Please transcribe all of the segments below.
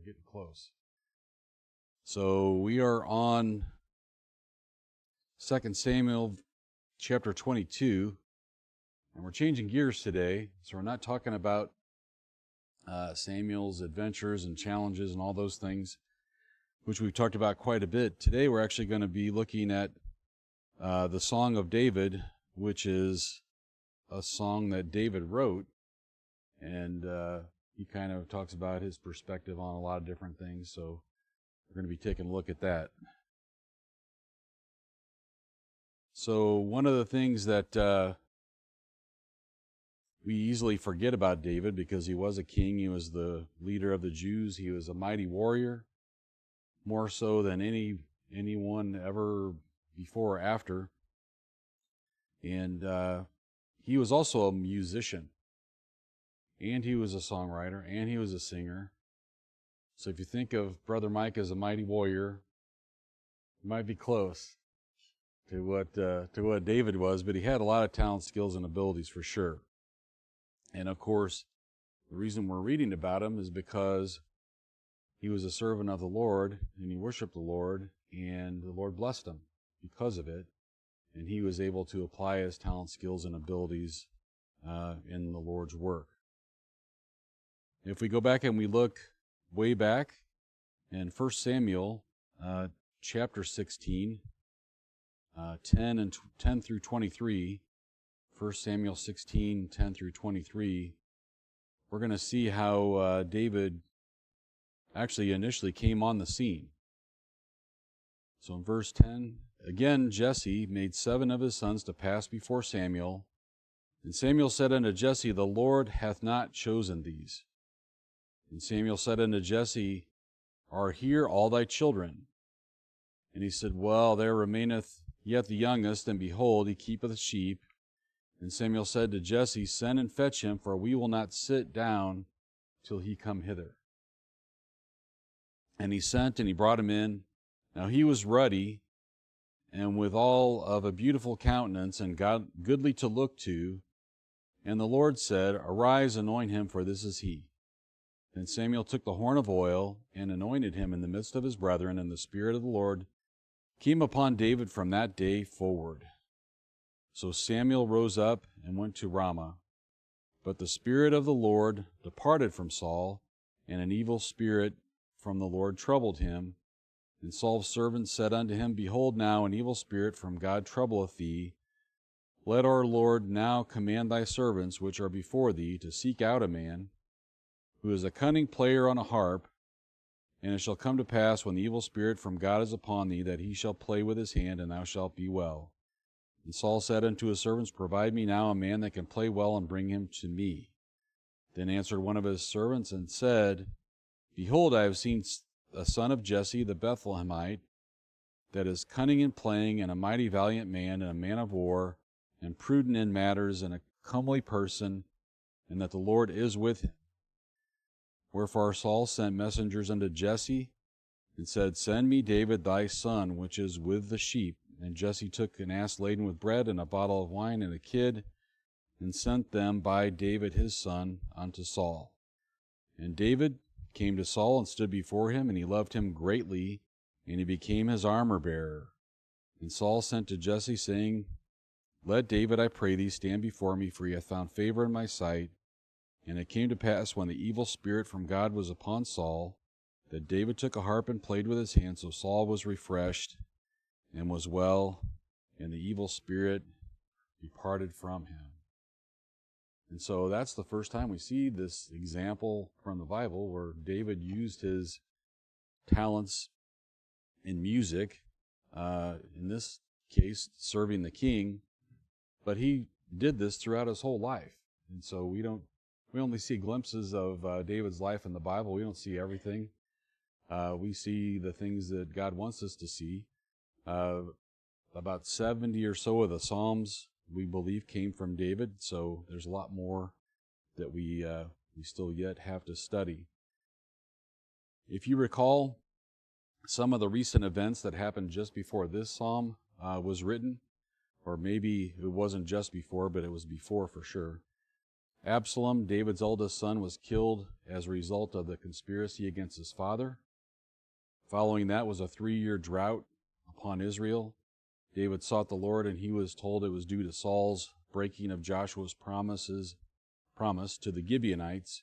getting close. So we are on 2 Samuel chapter 22, and we're changing gears today. So we're not talking about Samuel's adventures and challenges and all those things, which we've talked about quite a bit. Today we're actually going to be looking at the Song of David, which is a song that David wrote, and he kind of talks about his perspective on a lot of different things. So we're going to be taking a look at that. So one of the things that we easily forget about David, because he was a king, he was the leader of the Jews, he was a mighty warrior, more so than anyone ever before or after. And he was also a musician, and he was a songwriter, and he was a singer. So if you think of Brother Mike as a mighty warrior, it might be close to what David was, but he had a lot of talent, skills, and abilities for sure. And of course, the reason we're reading about him is because he was a servant of the Lord, and he worshiped the Lord, and the Lord blessed him because of it, and he was able to apply his talent, skills, and abilities in the Lord's work. If we go back and we look way back in 1 Samuel chapter 16, 10 through 23, 1 Samuel 16, 10 through 23, we're going to see how David actually initially came on the scene. So in verse 10, again Jesse made 7 of his sons to pass before Samuel. And Samuel said unto Jesse, The Lord hath not chosen these. And Samuel said unto Jesse, Are here all thy children? And he said, Well, there remaineth yet the youngest, and behold, he keepeth sheep. And Samuel said to Jesse, Send and fetch him, for we will not sit down till he come hither. And he sent, and he brought him in. Now he was ruddy, and withal of a beautiful countenance, and goodly to look to. And the Lord said, Arise, anoint him, for this is he. Then Samuel took the horn of oil, and anointed him in the midst of his brethren, and the Spirit of the Lord came upon David from that day forward. So Samuel rose up and went to Ramah. But the Spirit of the Lord departed from Saul, and an evil spirit from the Lord troubled him. And Saul's servants said unto him, Behold, now an evil spirit from God troubleth thee. Let our Lord now command thy servants which are before thee to seek out a man who is a cunning player on a harp. And it shall come to pass, when the evil spirit from God is upon thee, that he shall play with his hand, and thou shalt be well. And Saul said unto his servants, Provide me now a man that can play well, and bring him to me. Then answered one of his servants, and said, Behold, I have seen a son of Jesse the Bethlehemite, that is cunning in playing, and a mighty valiant man, and a man of war, and prudent in matters, and a comely person, and that the Lord is with him. Wherefore Saul sent messengers unto Jesse, and said, Send me David thy son, which is with the sheep. And Jesse took an ass laden with bread, and a bottle of wine, and a kid, and sent them by David his son unto Saul. And David came to Saul, and stood before him, and he loved him greatly, and he became his armor-bearer. And Saul sent to Jesse, saying, Let David, I pray thee, stand before me, for he hath found favor in my sight. And it came to pass, when the evil spirit from God was upon Saul, that David took a harp and played with his hand. So Saul was refreshed and was well, and the evil spirit departed from him. And so that's the first time we see this example from the Bible where David used his talents in music, in this case serving the king, but he did this throughout his whole life. And so we only see glimpses of David's life in the Bible. We don't see everything. We see the things that God wants us to see. About 70 or so of the Psalms, we believe, came from David. So there's a lot more that we still yet have to study. If you recall some of the recent events that happened just before this psalm was written, or maybe it wasn't just before, but it was before for sure. Absalom, David's oldest son, was killed as a result of the conspiracy against his father. Following that was a 3-year drought upon Israel. David sought the Lord, and he was told it was due to Saul's breaking of Joshua's promise to the Gibeonites.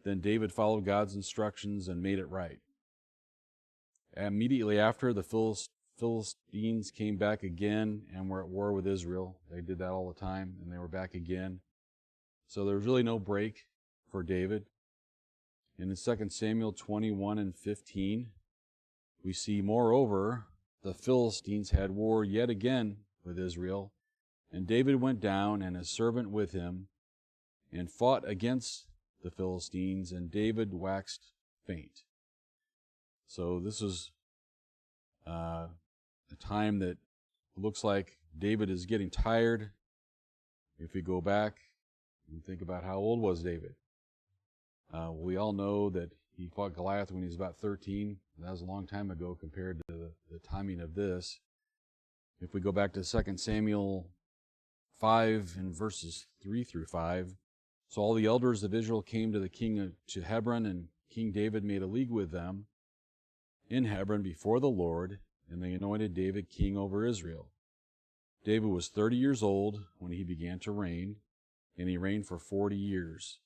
Then David followed God's instructions and made it right. Immediately after, the Philistines came back again and were at war with Israel. They did that all the time, and they were back again. So there was really no break for David. And in 2 Samuel 21 and 15, we see, moreover, the Philistines had war yet again with Israel, and David went down and his servant with him and fought against the Philistines, and David waxed faint. So this is a time that looks like David is getting tired. If we go back and think about how old was David, we all know that he fought Goliath when he was about 13. That was a long time ago compared to the timing of this. If we go back to 2 Samuel 5 and verses 3 through 5, so all the elders of Israel came to the king to Hebron, and King David made a league with them in Hebron before the Lord, and they anointed David king over Israel. David was 30 years old when he began to reign, and he reigned for 40 years.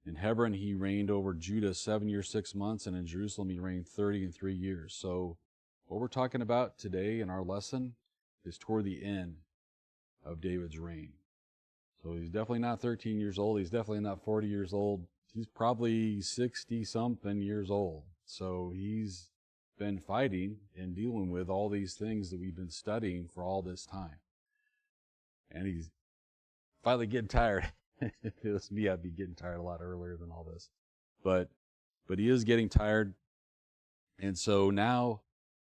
In Hebron he reigned over Judah 7 years, 6 months, and in Jerusalem he reigned 33 years. So what we're talking about today in our lesson is toward the end of David's reign. So he's definitely not 13 years old. He's definitely not 40 years old. He's probably 60-something years old. So he's been fighting and dealing with all these things that we've been studying for all this time. And he's finally getting tired. If it was me, I'd be getting tired a lot earlier than all this. But he is getting tired. And so now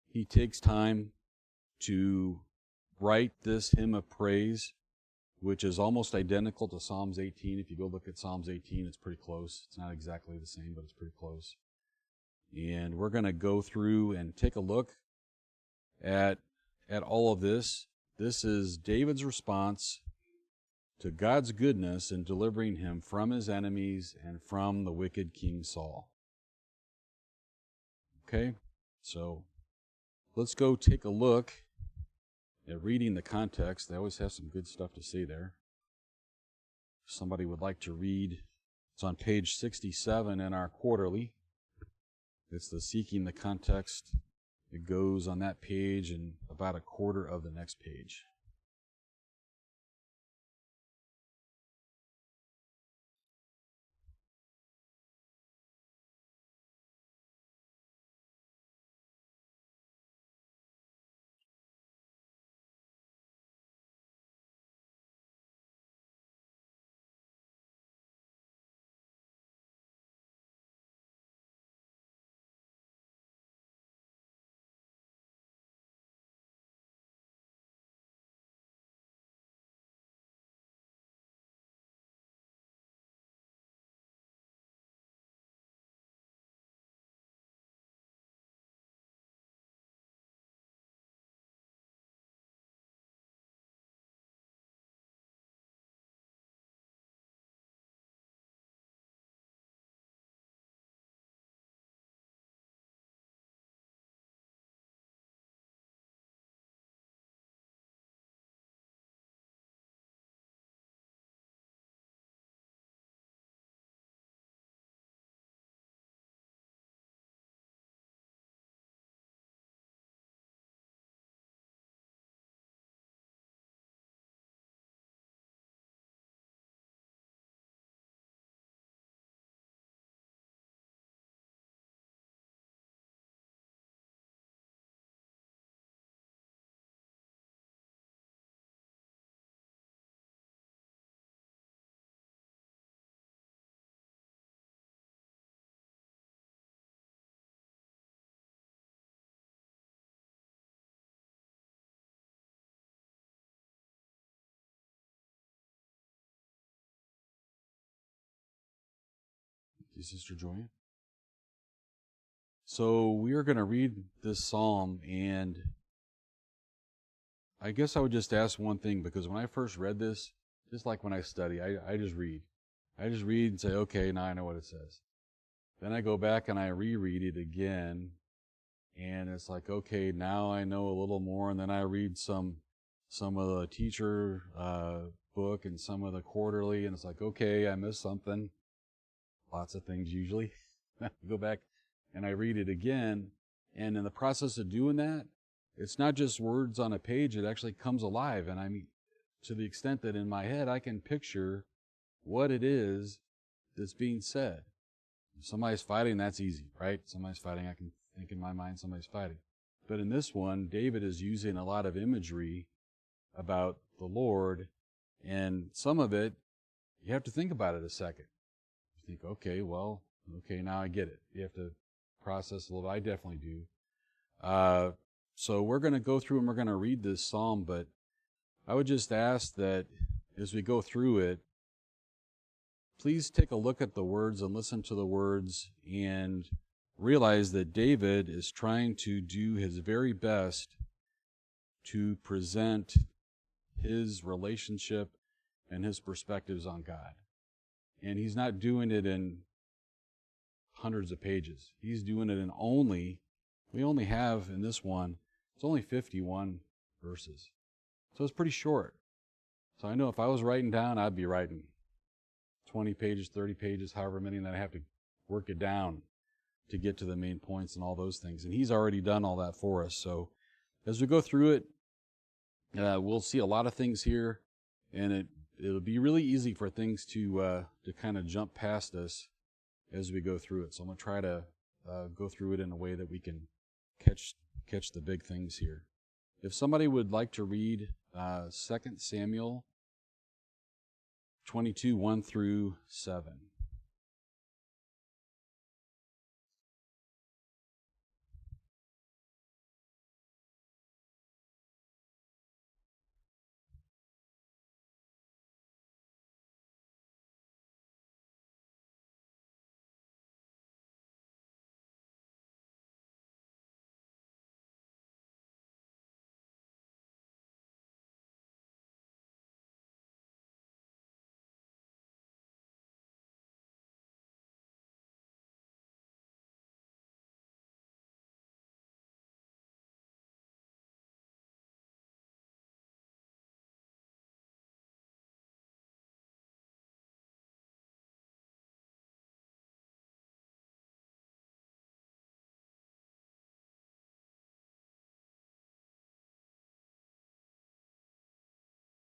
he takes time to write this hymn of praise, which is almost identical to Psalms 18. If you go look at Psalms 18, it's pretty close. It's not exactly the same, but it's pretty close. And we're going to go through and take a look at all of this. This is David's response to God's goodness in delivering him from his enemies and from the wicked King Saul. Okay, so let's go take a look at reading the context. They always have some good stuff to say there. If somebody would like to read, it's on page 67 in our quarterly. It's the Seeking the Context. It goes on that page and about a quarter of the next page. Thank you, Sister Joy. So we are going to read this psalm, and I guess I would just ask one thing, because when I first read this, just like when I study, I just read. I just read and say, okay, now I know what it says. Then I go back and I reread it again, and it's like, okay, now I know a little more. And then I read some of the teacher book and some of the quarterly, and it's like, okay, I missed something. Lots of things usually. I go back and I read it again, and in the process of doing that, it's not just words on a page, it actually comes alive. And I mean, to the extent that in my head I can picture what it is that's being said. If somebody's fighting, that's easy, right? Somebody's fighting, I can think in my mind somebody's fighting. But in this one, David is using a lot of imagery about the Lord, and some of it, you have to think about it a second. You think, okay, now I get it. You have to process a little. I definitely do. So we're going to go through and we're going to read this psalm, but I would just ask that as we go through it, please take a look at the words and listen to the words and realize that David is trying to do his very best to present his relationship and his perspectives on God. And he's not doing it in hundreds of pages. He's doing it in we only have in this one, it's only 51 verses. So it's pretty short. So I know if I was writing down, I'd be writing 20 pages, 30 pages, however many, and then I have to work it down to get to the main points and all those things. And he's already done all that for us. So as we go through it, we'll see a lot of things here, and it'll be really easy for things to kind of jump past us as we go through it. So I'm going to try to go through it in a way that we can catch the big things here. If somebody would like to read 2 Samuel 22, 1 through 7.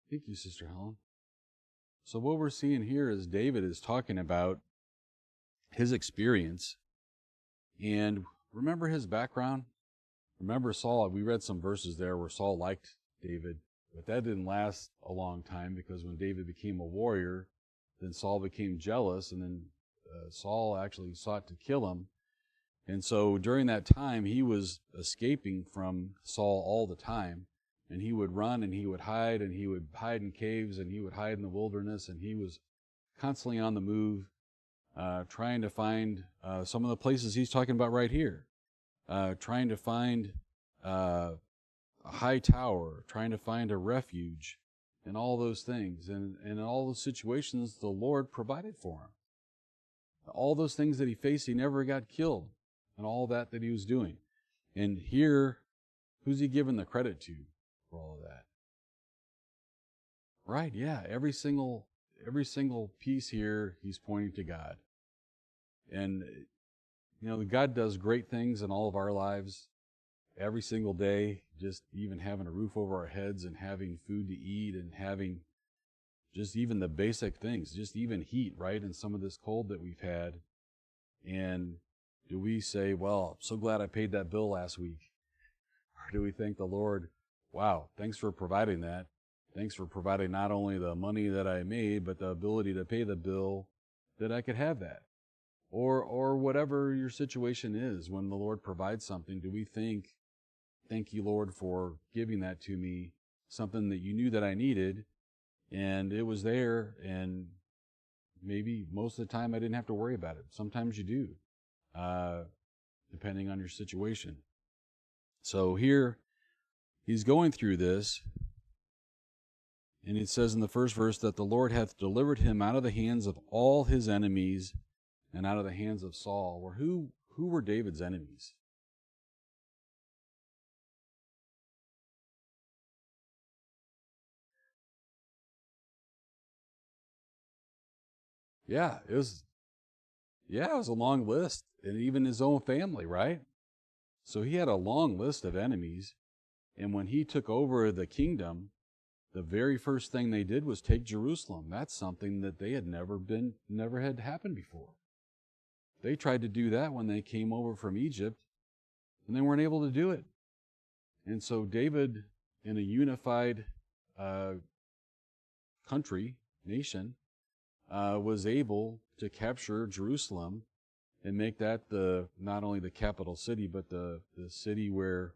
Thank you, Sister Helen. So what we're seeing here is David is talking about his experience. And remember his background? Remember Saul? We read some verses there where Saul liked David, but that didn't last a long time, because when David became a warrior, then Saul became jealous, and then Saul actually sought to kill him. And so during that time, he was escaping from Saul all the time. And he would run and he would hide in caves and he would hide in the wilderness, and he was constantly on the move, trying to find some of the places he's talking about right here, trying to find a high tower, trying to find a refuge, and all those things. And in all those situations, the Lord provided for him. All those things that he faced, he never got killed, and all that he was doing. And here, who's he giving the credit to for all of that? Right, yeah, every single piece here, he's pointing to God. And, God does great things in all of our lives every single day, just even having a roof over our heads and having food to eat and having just even the basic things, just even heat, right, in some of this cold that we've had. And do we say, well, I'm so glad I paid that bill last week? Or do we thank the Lord, wow, thanks for providing that. Thanks for providing not only the money that I made, but the ability to pay the bill that I could have that. Or whatever your situation is, when the Lord provides something, do we think, thank you, Lord, for giving that to me, something that you knew that I needed, and it was there, and maybe most of the time I didn't have to worry about it. Sometimes you do, depending on your situation. So here, he's going through this, And it says in the first verse that the Lord hath delivered him out of the hands of all his enemies and out of the hands of Saul. Well, who were David's enemies? Yeah, it was a long list, and even his own family, right? So he had a long list of enemies, and when he took over the kingdom, the very first thing they did was take Jerusalem. That's something that they had never had happened before. They tried to do that when they came over from Egypt, and they weren't able to do it. And so David, in a unified nation, was able to capture Jerusalem and make that not only the capital city, but the city where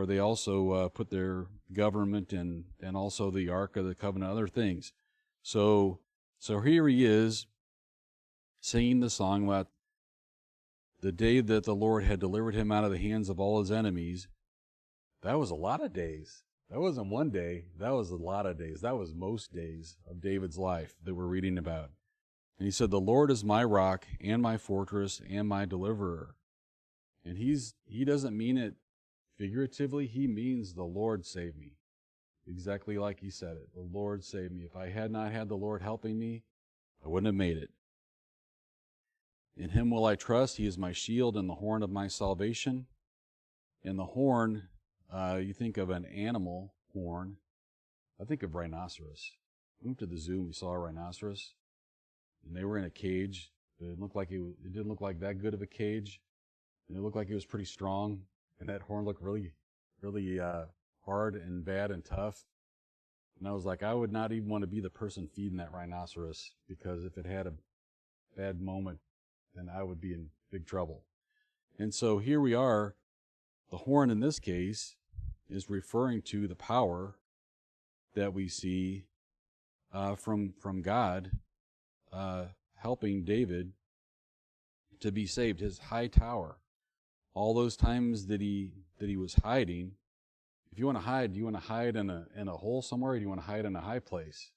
they also put their government and also the Ark of the Covenant, other things. So here he is singing the song about the day that the Lord had delivered him out of the hands of all his enemies. That was a lot of days. That wasn't one day. That was a lot of days. That was most days of David's life that we're reading about. And he said, the Lord is my rock and my fortress and my deliverer. And he doesn't mean it figuratively. He means the Lord saved me. Exactly like he said it. The Lord saved me. If I had not had the Lord helping me, I wouldn't have made it. In him will I trust. He is my shield and the horn of my salvation. And the horn, you think of an animal horn. I think of rhinoceros. We went to the zoo and we saw a rhinoceros. And they were in a cage. But it didn't look like that good of a cage. And it looked like it was pretty strong. And that horn looked really, really hard and bad and tough. And I was like, I would not even want to be the person feeding that rhinoceros, because if it had a bad moment, then I would be in big trouble. And so here we are. The horn in this case is referring to the power that we see from God helping David to be saved. His high tower. All those times that he was hiding. If you want to hide, do you want to hide in a hole somewhere, or do you want to hide in a high place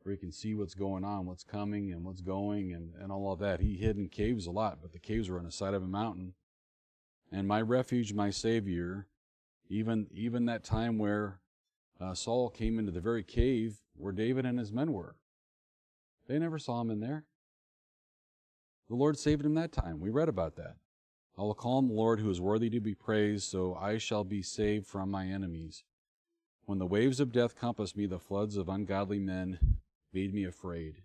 where you can see what's going on, what's coming and what's going and all of that? He hid in caves a lot, but the caves were on the side of a mountain. And my refuge, my Savior, even that time where Saul came into the very cave where David and his men were. They never saw him in there. The Lord saved him that time. We read about that. I will call on the Lord who is worthy to be praised, so I shall be saved from my enemies. When the waves of death compassed me, the floods of ungodly men made me afraid.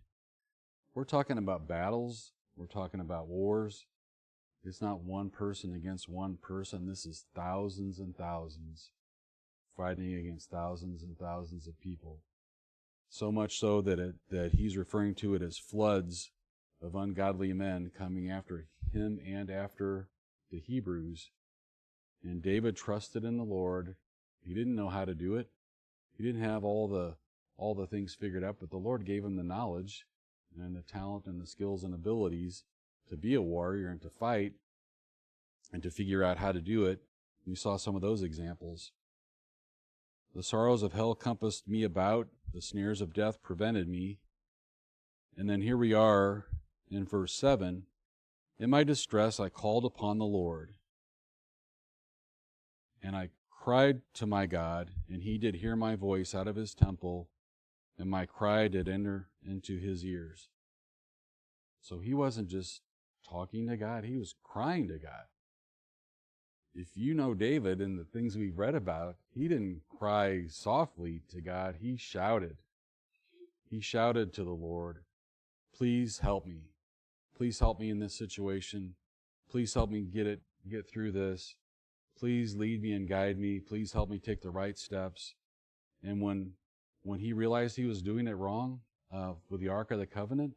We're talking about battles. We're talking about wars. It's not one person against one person. This is thousands and thousands fighting against thousands and thousands of people. So much so that he's referring to it as floods of ungodly men coming after him and after the Hebrews. And David trusted in the Lord. He didn't know how to do it. He didn't have all the things figured out, but the Lord gave him the knowledge and the talent and the skills and abilities to be a warrior and to fight and to figure out how to do it. We saw some of those examples. The sorrows of hell compassed me about. The snares of death prevented me. And then here we are in verse 7. In my distress I called upon the Lord, and I cried to my God, and he did hear my voice out of his temple, and my cry did enter into his ears. So he wasn't just talking to God, he was crying to God. If you know David and the things we've read about, he didn't cry softly to God, he shouted. He shouted to the Lord, please help me. Please help me in this situation. Please help me get through this. Please lead me and guide me. Please help me take the right steps. And when he realized he was doing it wrong with the Ark of the Covenant,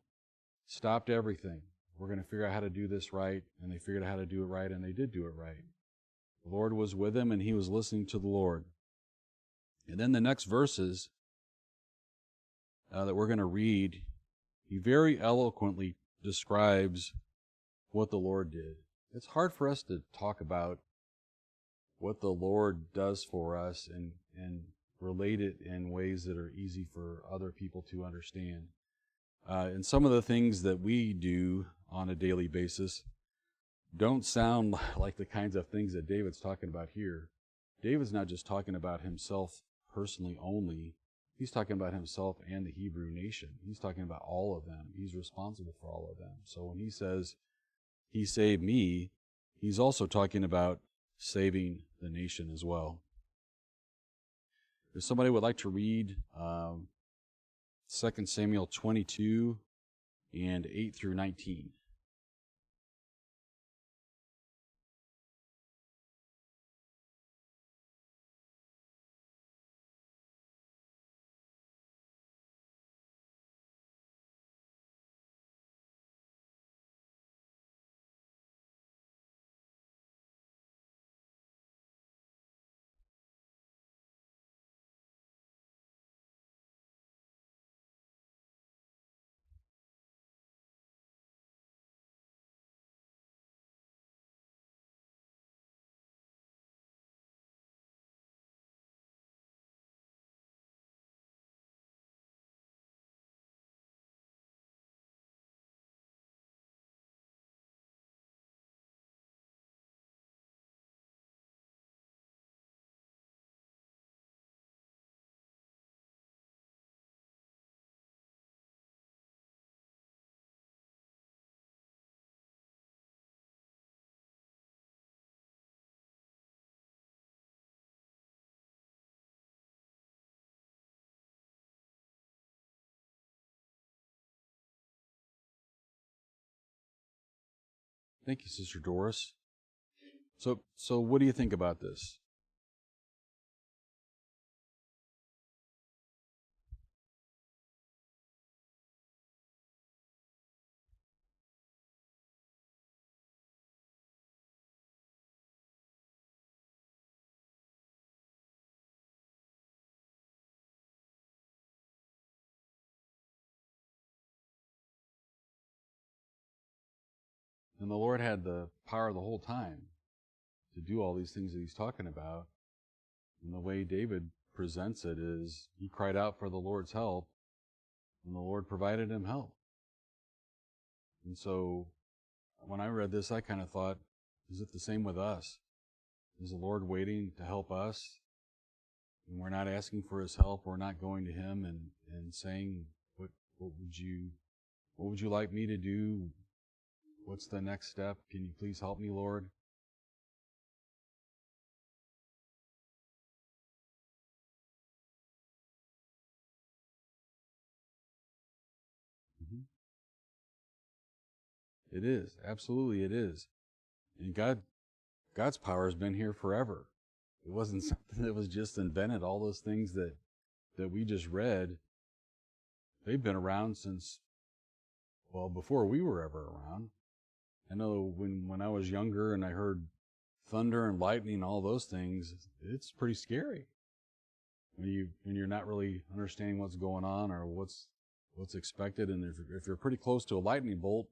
stopped everything. We're going to figure out how to do this right. And they figured out how to do it right, and they did do it right. The Lord was with him, and he was listening to the Lord. And then the next verses that we're going to read, he very eloquently describes what the Lord did. It's hard for us to talk about what the Lord does for us and relate it in ways that are easy for other people to understand. And some of the things that we do on a daily basis don't sound like the kinds of things that David's talking about here. David's not just talking about himself personally only. He's talking about himself and the Hebrew nation. He's talking about all of them. He's responsible for all of them. So when he says, he saved me, he's also talking about saving the nation as well. If somebody would like to read 2 Samuel 22 and 8 through 19. Thank you, Sister Doris. So what do you think about this? And the Lord had the power the whole time to do all these things that he's talking about. And the way David presents it is he cried out for the Lord's help, and the Lord provided him help. And so when I read this, I kind of thought, is it the same with us? Is the Lord waiting to help us? And we're not asking for his help. We're not going to him and saying, what would you like me to do? What's the next step? Can you please help me, Lord? Mm-hmm. It is. Absolutely it is. And God's power has been here forever. It wasn't something that was just invented. All those things that we just read, they've been around since, well, before we were ever around. I know when I was younger and I heard thunder and lightning, all those things, it's pretty scary. When you're not really understanding what's going on or what's expected, and if you're pretty close to a lightning bolt,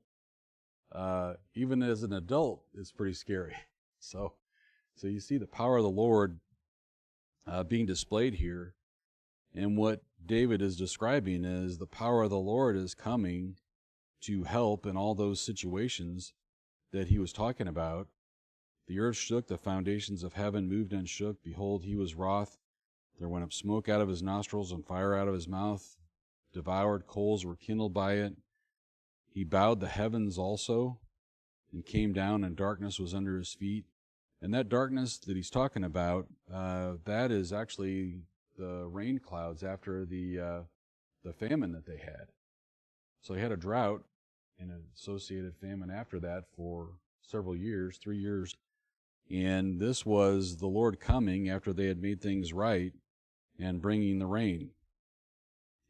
even as an adult, it's pretty scary. So you see the power of the Lord being displayed here, and what David is describing is the power of the Lord is coming to help in all those situations that he was talking about. The earth shook, the foundations of heaven moved and shook. Behold, he was wroth. There went up smoke out of his nostrils and fire out of his mouth. Devoured coals were kindled by it. He bowed the heavens also and came down, and darkness was under his feet. And that darkness that he's talking about, that is actually the rain clouds after the famine that they had. So they had a drought and an associated famine after that for several years, 3 years. And this was the Lord coming after they had made things right and bringing the rain.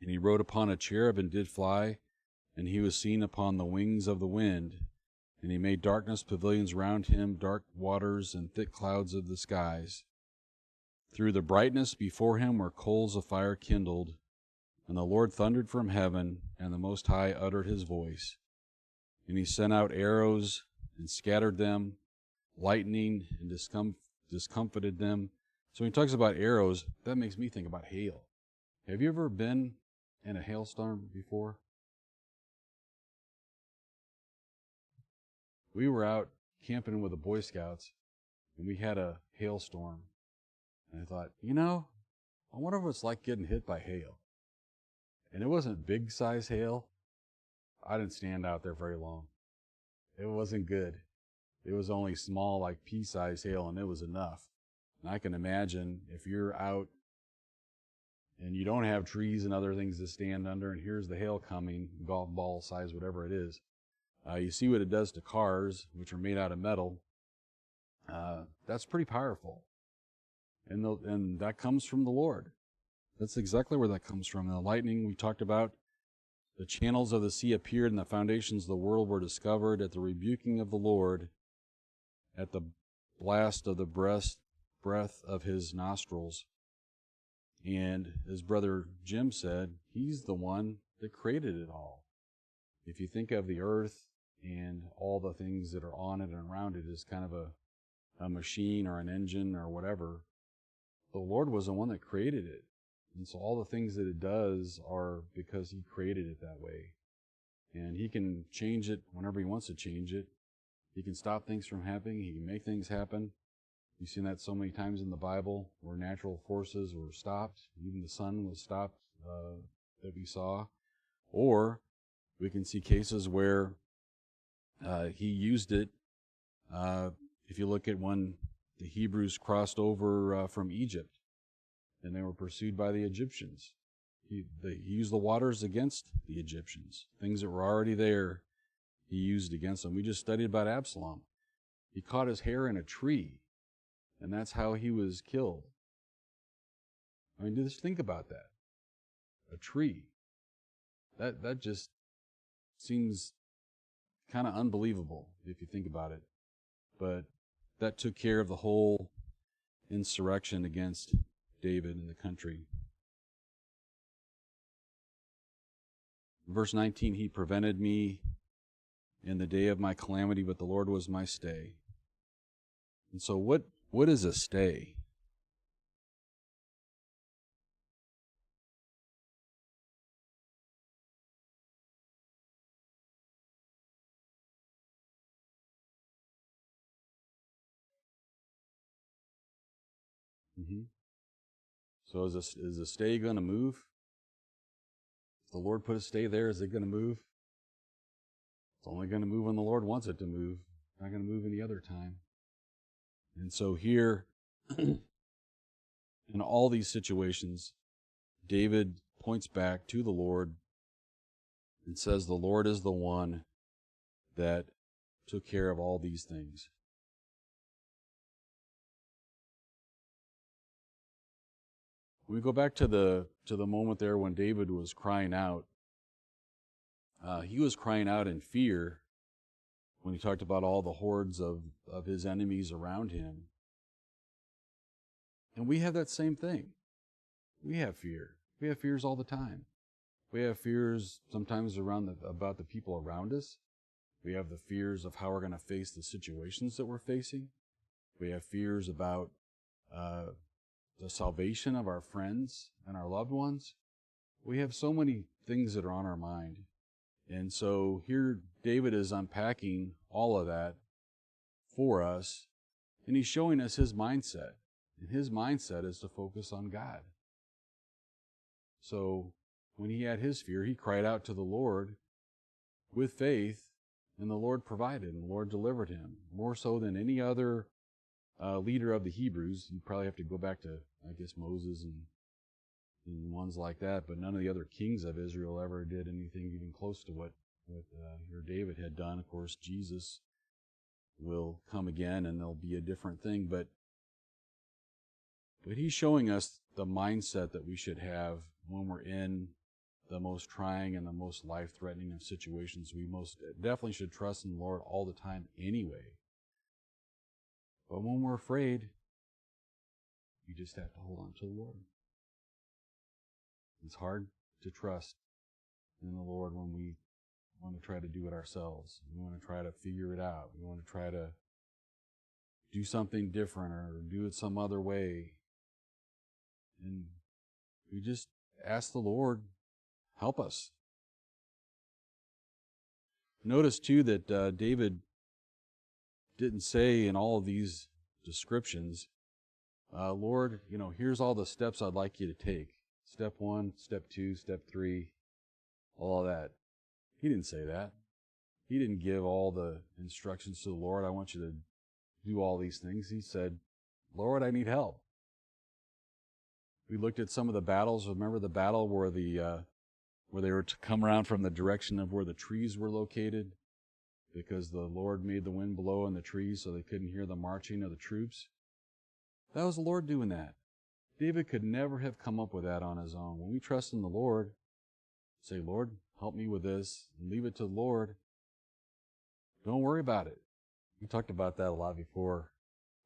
And he rode upon a cherub and did fly, and he was seen upon the wings of the wind. And he made darkness pavilions round him, dark waters and thick clouds of the skies. Through the brightness before him were coals of fire kindled, and the Lord thundered from heaven, and the Most High uttered his voice. And he sent out arrows and scattered them, lightning and discomfited them. So when he talks about arrows, that makes me think about hail. Have you ever been in a hailstorm before? We were out camping with the Boy Scouts, and we had a hailstorm. And I thought, I wonder what it's like getting hit by hail. And it wasn't big size hail. I didn't stand out there very long. It wasn't good. It was only small, like pea-sized hail, and it was enough. And I can imagine if you're out and you don't have trees and other things to stand under, and here's the hail coming, golf ball size, whatever it is, you see what it does to cars, which are made out of metal. That's pretty powerful. And that comes from the Lord. That's exactly where that comes from. And the lightning we talked about, the channels of the sea appeared and the foundations of the world were discovered at the rebuking of the Lord, at the blast of the breath of his nostrils. And as Brother Jim said, he's the one that created it all. If you think of the earth and all the things that are on it and around it as kind of a machine or an engine or whatever, the Lord was the one that created it. And so all the things that it does are because he created it that way. And he can change it whenever he wants to change it. He can stop things from happening. He can make things happen. You've seen that so many times in the Bible where natural forces were stopped. Even the sun was stopped that we saw. Or we can see cases where he used it. If you look at when the Hebrews crossed over from Egypt and they were pursued by the Egyptians, he used the waters against the Egyptians. Things that were already there, he used against them. We just studied about Absalom. He caught his hair in a tree, and that's how he was killed. I mean, just think about that. A tree. That just seems kind of unbelievable if you think about it. But that took care of the whole insurrection against David and the country. Verse 19, he prevented me in the day of my calamity, but the Lord was my stay. And so what is a stay? Mm-hmm. So is a stay going to move? If the Lord put a stay there, is it going to move? It's only going to move when the Lord wants it to move. It's not going to move any other time. And so here, in all these situations, David points back to the Lord and says the Lord is the one that took care of all these things. When we go back to the moment there when David was crying out, he was crying out in fear when he talked about all the hordes of his enemies around him. And we have that same thing. We have fear. We have fears all the time. We have fears sometimes about the people around us. We have the fears of how we're going to face the situations that we're facing. We have fears about the salvation of our friends and our loved ones. We have so many things that are on our mind. And so here David is unpacking all of that for us, and he's showing us his mindset. And his mindset is to focus on God. So when he had his fear, he cried out to the Lord with faith, and the Lord provided, and the Lord delivered him. More so than any other leader of the Hebrews. You probably have to go back to, I guess, Moses and ones like that, but none of the other kings of Israel ever did anything even close to what here David had done. Of course, Jesus will come again, and there'll be a different thing, but he's showing us the mindset that we should have when we're in the most trying and the most life-threatening of situations. We most definitely should trust in the Lord all the time anyway. But when we're afraid, you just have to hold on to the Lord. It's hard to trust in the Lord when we want to try to do it ourselves. We want to try to figure it out. We want to try to do something different or do it some other way. And we just ask the Lord, help us. Notice, too, that David didn't say in all of these descriptions, Lord, here's all the steps I'd like you to take. Step 1, step 2, step 3, all of that. He didn't say that. He didn't give all the instructions to the Lord, I want you to do all these things. He said, Lord, I need help. We looked at some of the battles. Remember the battle where where they were to come around from the direction of where the trees were located, because the Lord made the wind blow in the trees so they couldn't hear the marching of the troops? That was the Lord doing that. David could never have come up with that on his own. When we trust in the Lord, say, Lord, help me with this, and leave it to the Lord. Don't worry about it. We talked about that a lot before,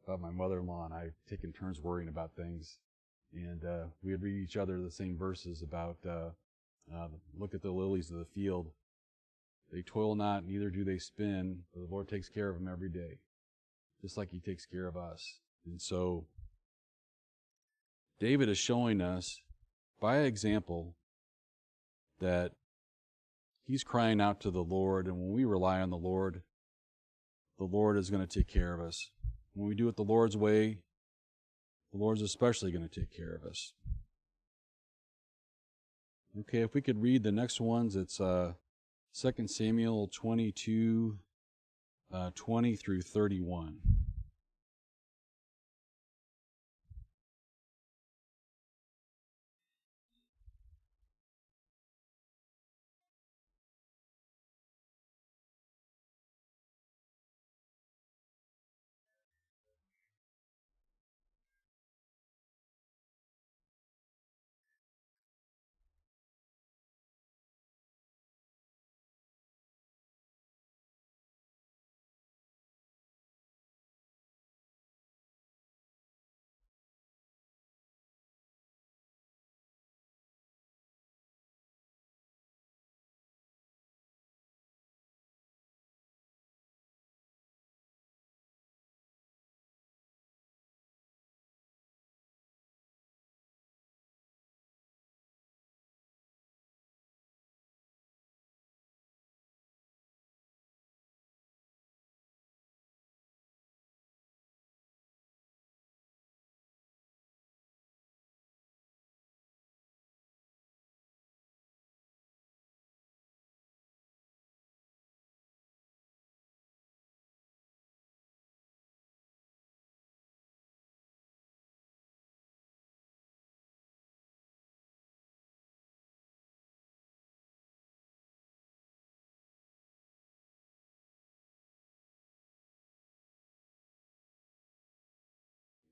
about my mother-in-law and I taking turns worrying about things. And we would read each other the same verses about, look at the lilies of the field. They toil not, neither do they spin, but the Lord takes care of them every day, just like He takes care of us. And so David is showing us by example that he's crying out to the Lord, and when we rely on the Lord is going to take care of us. When we do it the Lord's way, the Lord's especially going to take care of us. Okay, if we could read the next ones, it's 2 Samuel 22, 20 through 31.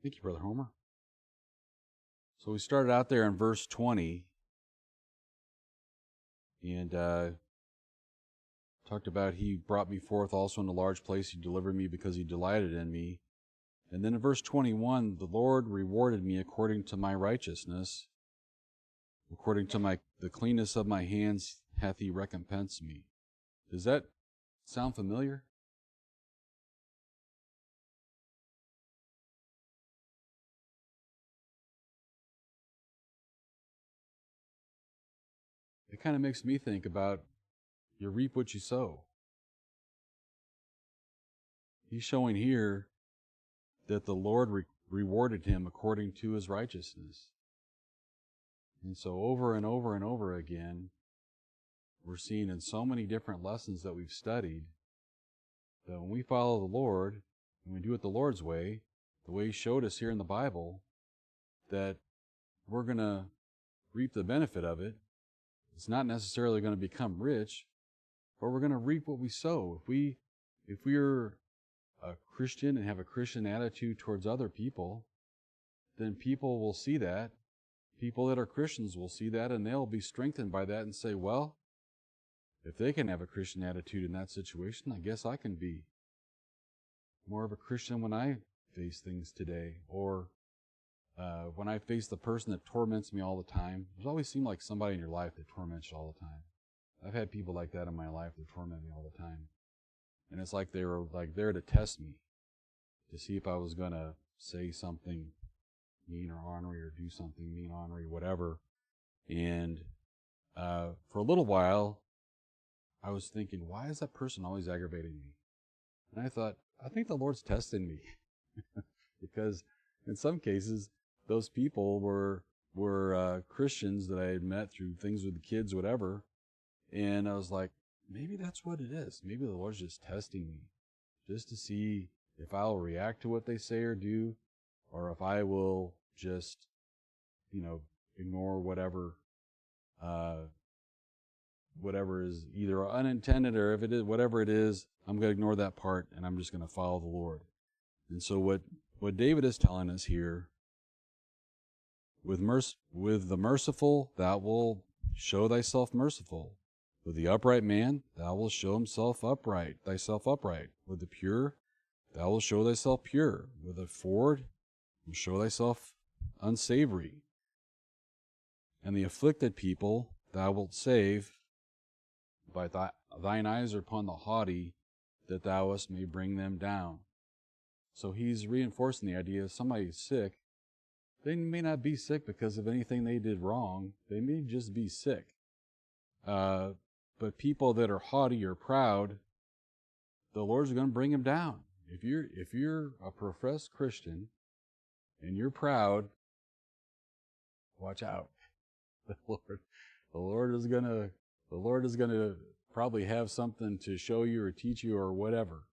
Thank you, Brother Homer. So we started out there in verse 20, and talked about He brought me forth also in a large place. He delivered me because He delighted in me. And then in verse 21, the Lord rewarded me according to my righteousness. According to the cleanness of my hands hath He recompensed me. Does that sound familiar? It kind of makes me think about you reap what you sow. He's showing here that the Lord rewarded him according to his righteousness. And so over and over and over again, we're seeing in so many different lessons that we've studied that when we follow the Lord, and we do it the Lord's way, the way He showed us here in the Bible, that we're going to reap the benefit of it. It's not necessarily going to become rich, but we're going to reap what we sow. If we're a Christian and have a Christian attitude towards other people, then people will see that. People that are Christians will see that, and they'll be strengthened by that and say, well, if they can have a Christian attitude in that situation, I guess I can be more of a Christian when I face things today, or when I face the person that torments me all the time. There's always seemed like somebody in your life that torments you all the time. I've had people like that in my life that torment me all the time. And it's like they were like there to test me, to see if I was going to say something mean or ornery or do something mean, ornery, whatever. And for a little while, I was thinking, why is that person always aggravating me? And I thought, I think the Lord's testing me. Because in some cases, those people were Christians that I had met through things with the kids, whatever. And I was like, maybe that's what it is. Maybe the Lord's just testing me, just to see if I'll react to what they say or do, or if I will just, ignore whatever is either unintended, or if it is whatever it is, I'm going to ignore that part and I'm just going to follow the Lord. And so what David is telling us here, with the merciful thou wilt show thyself merciful. With the upright man thou wilt show thyself upright. With the pure thou wilt show thyself pure. With the forward show thyself unsavory. And the afflicted people thou wilt save, but thine eyes are upon the haughty, that thou may bring them down. So he's reinforcing the idea if somebody's sick, they may not be sick because of anything they did wrong. They may just be sick. But people that are haughty or proud, the Lord's going to bring them down. If you're a professed Christian and you're proud, watch out. The Lord is going to probably have something to show you or teach you or whatever.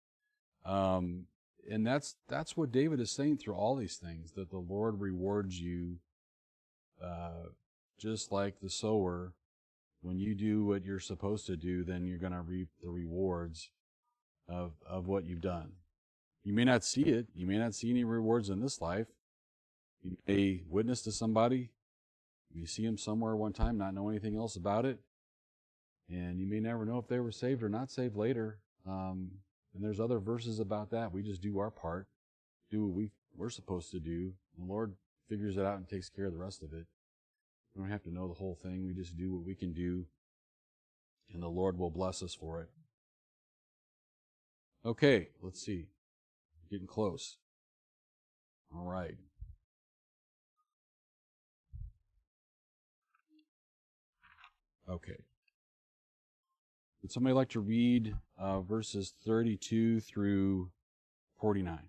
And that's what David is saying through all these things, that the Lord rewards you just like the sower. When you do what you're supposed to do, then you're going to reap the rewards of what you've done. You may not see it. You may not see any rewards in this life. You may witness to somebody. You see them somewhere one time, not know anything else about it. And you may never know if they were saved or not saved later. And there's other verses about that. We just do our part, do what we're supposed to do. The Lord figures it out and takes care of the rest of it. We don't have to know the whole thing. We just do what we can do, and the Lord will bless us for it. Okay, let's see. Getting close. All right. Okay. Would somebody like to read verses 32 through 49?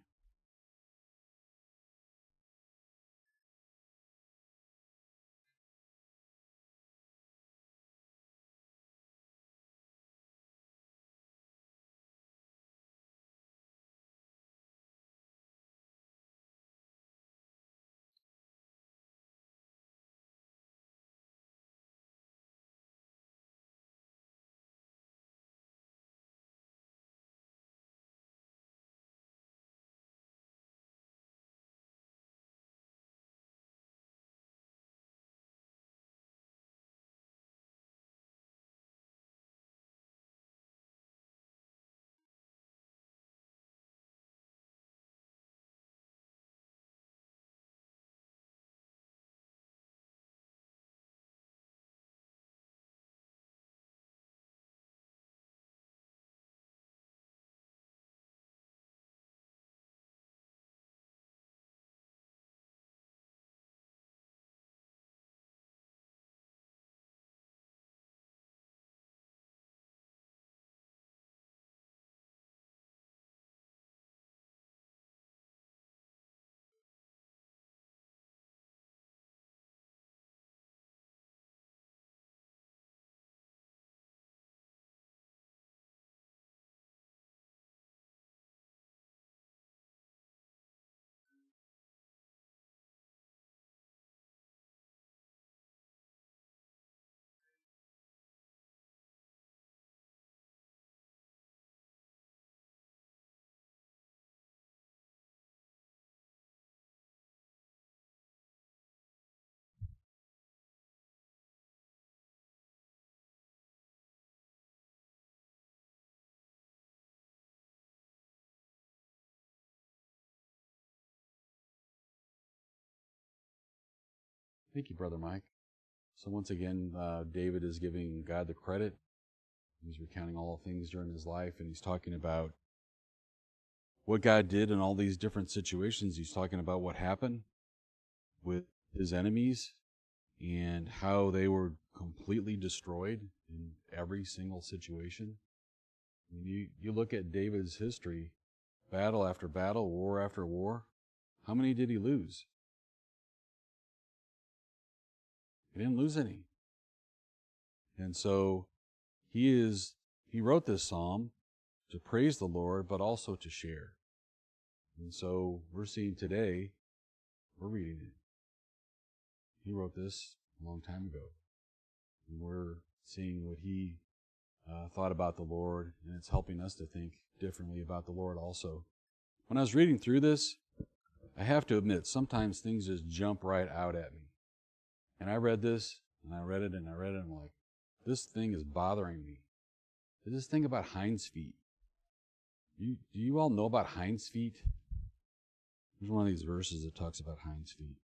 Thank you, Brother Mike. So once again, David is giving God the credit. He's recounting all things during his life, and he's talking about what God did in all these different situations. He's talking about what happened. with his enemies and how they were completely destroyed in every single situation. I mean, you look at David's history, battle after battle, war after war. How many did he lose? He didn't lose any. And so he wrote this psalm to praise the Lord, but also to share. And so we're seeing today, we're reading it. He wrote this a long time ago. And we're seeing what he thought about the Lord, and it's helping us to think differently about the Lord also. When I was reading through this, I have to admit, sometimes things just jump right out at me. And I read this, and I read it, and I read it, and I'm like, this thing is bothering me. This thing about hinds feet. Do you all know about hinds feet? There's one of these verses that talks about hinds feet.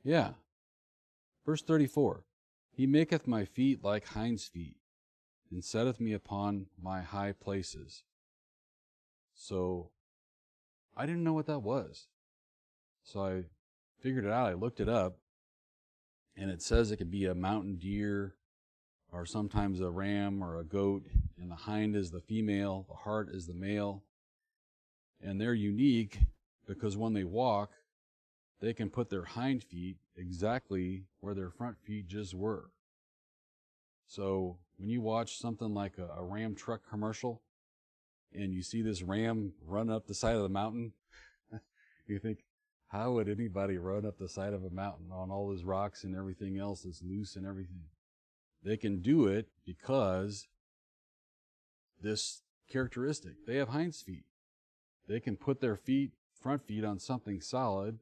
Yeah. Verse 34. He maketh my feet like hinds feet, and setteth me upon my high places. So, I didn't know what that was. So I figured it out. I looked it up, and it says it could be a mountain deer, or sometimes a ram or a goat, and the hind is the female, the heart is the male. And they're unique because when they walk, they can put their hind feet exactly where their front feet just were. So when you watch something like a Ram truck commercial, and you see this ram run up the side of the mountain, you think, how would anybody run up the side of a mountain on all those rocks and everything else that's loose and everything? They can do it because this characteristic. They have hinds feet. They can put their front feet on something solid,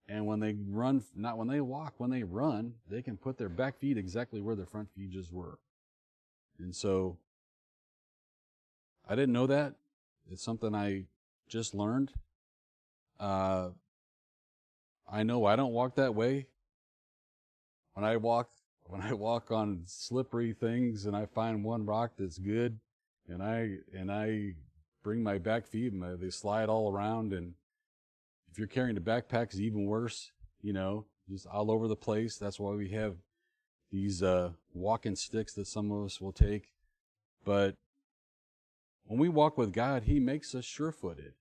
and when they run, not when they walk, when they run, they can put their back feet exactly where their front feet just were. And so, I didn't know that. It's something I just learned. I know I don't walk that way. When I walk on slippery things and I find one rock that's good, and I bring my back feet and they slide all around, and if you're carrying a backpack, it's even worse, just all over the place. That's why we have these walking sticks that some of us will take. But when we walk with God, He makes us sure-footed.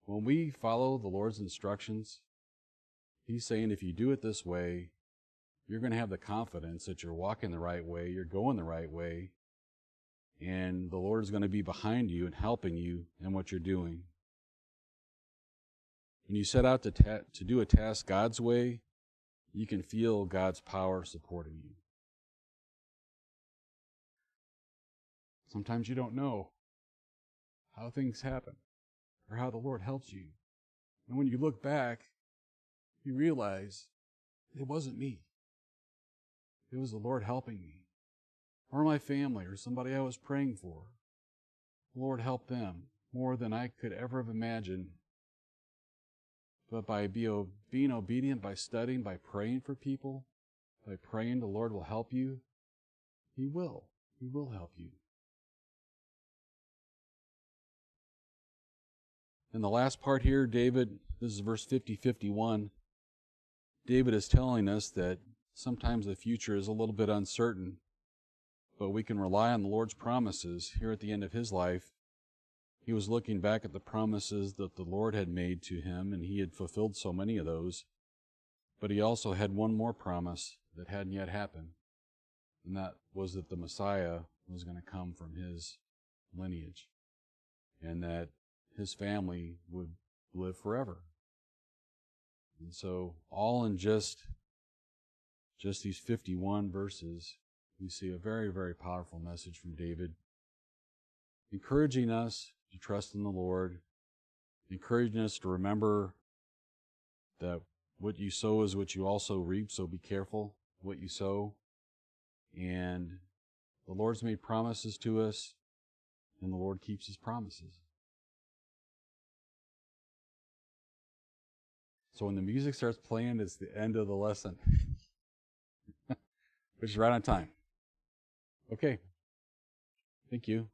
When we follow the Lord's instructions, He's saying if you do it this way, you're going to have the confidence that you're walking the right way, you're going the right way, and the Lord is going to be behind you and helping you in what you're doing. When you set out to do a task God's way, you can feel God's power supporting you. Sometimes you don't know how things happen or how the Lord helps you. And when you look back, you realize it wasn't me. It was the Lord helping me, or my family, or somebody I was praying for. The Lord helped them more than I could ever have imagined. But by being obedient, by studying, by praying for people, by praying the Lord will help you, He will. He will help you. In the last part here, David, this is verse 50-51, David is telling us that sometimes the future is a little bit uncertain, but we can rely on the Lord's promises. Here at the end of his life, he was looking back at the promises that the Lord had made to him, and he had fulfilled so many of those. But he also had one more promise that hadn't yet happened, and that was that the Messiah was going to come from his lineage, and that his family would live forever. And so, all in just these 51 verses, we see a very, very powerful message from David, encouraging us to trust in the Lord, encouraging us to remember that what you sow is what you also reap, so be careful what you sow. And the Lord's made promises to us, and the Lord keeps His promises. So when the music starts playing, it's the end of the lesson, which is right on time. Okay. Thank you.